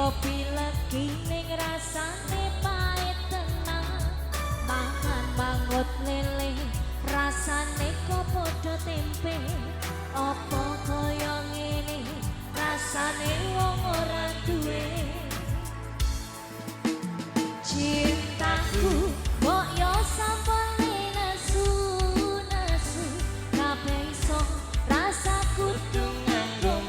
kopi legi ning rasane pahit tenang. Mangan mangut lele rasane kok padha tempe. Apa kaya ngene rasane wong ora duwe. Cintaku kok yo sampune nesu-nesu kabeh iso rasa kudu nganggo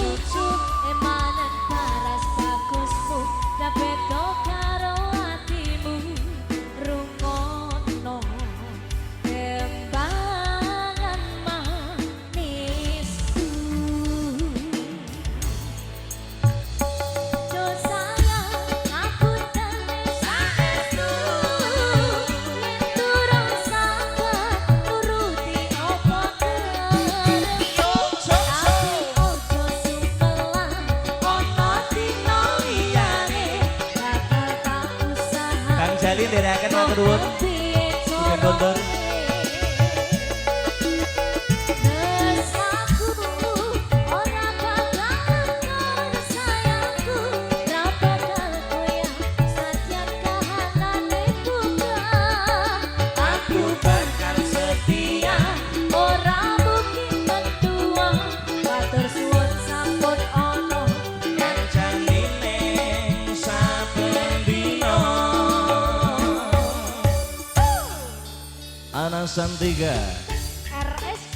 cucu emanen paras bagusmu dak beda karo atimu rungono tembangan manisku. Do sayang aku temen saestu yen durung sabar nuruti apa karepmu. Tapi ojo sumelang ana dina liyane bakal tak usaha. Kang Jalin ndherekaken matur nuwun. Bukan kondur. Mesraku ora bakal sayangku ra bakal goyah sajan kahanane buka. Aku bakal setia ora mungkin mentua. Matur suwun sampun ana Janine saben dina. Anasan 3. RSG.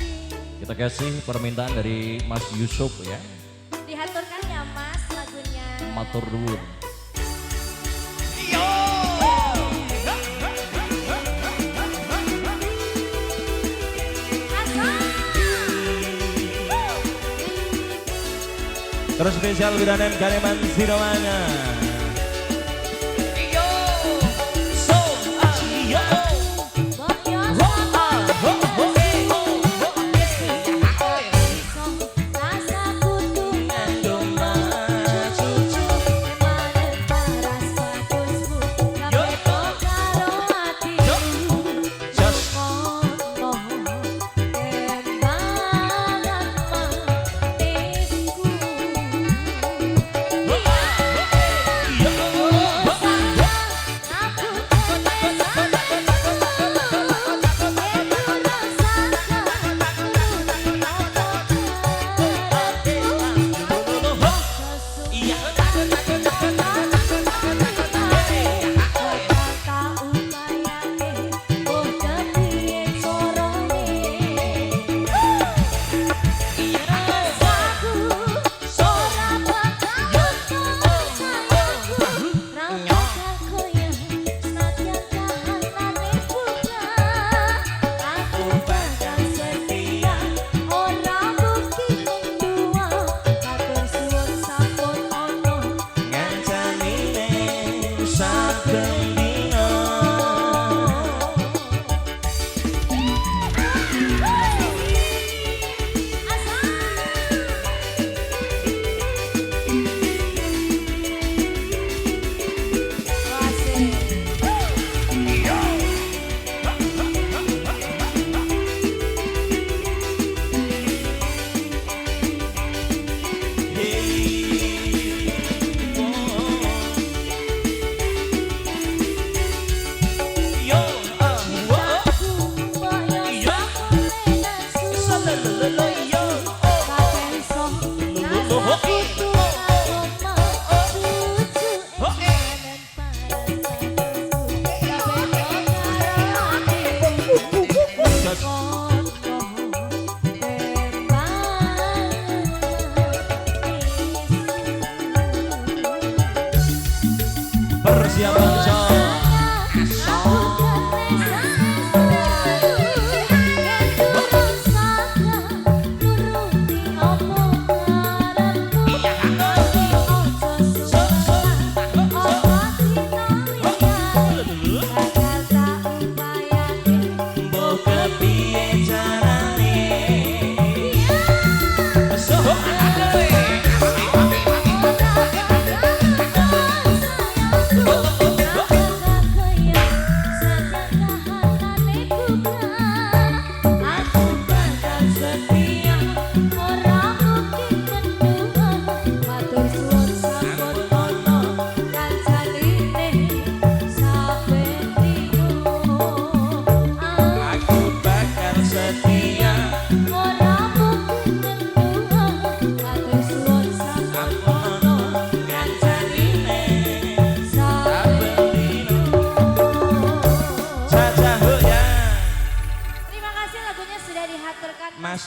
Kita kasih permintaan dari Mas Yusuf ya. Dihaturkan ya Mas lagunya. Matur nuwun. Terus spesial Widanen Kaliman Sidomanya. Persiapan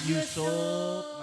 Yusuf.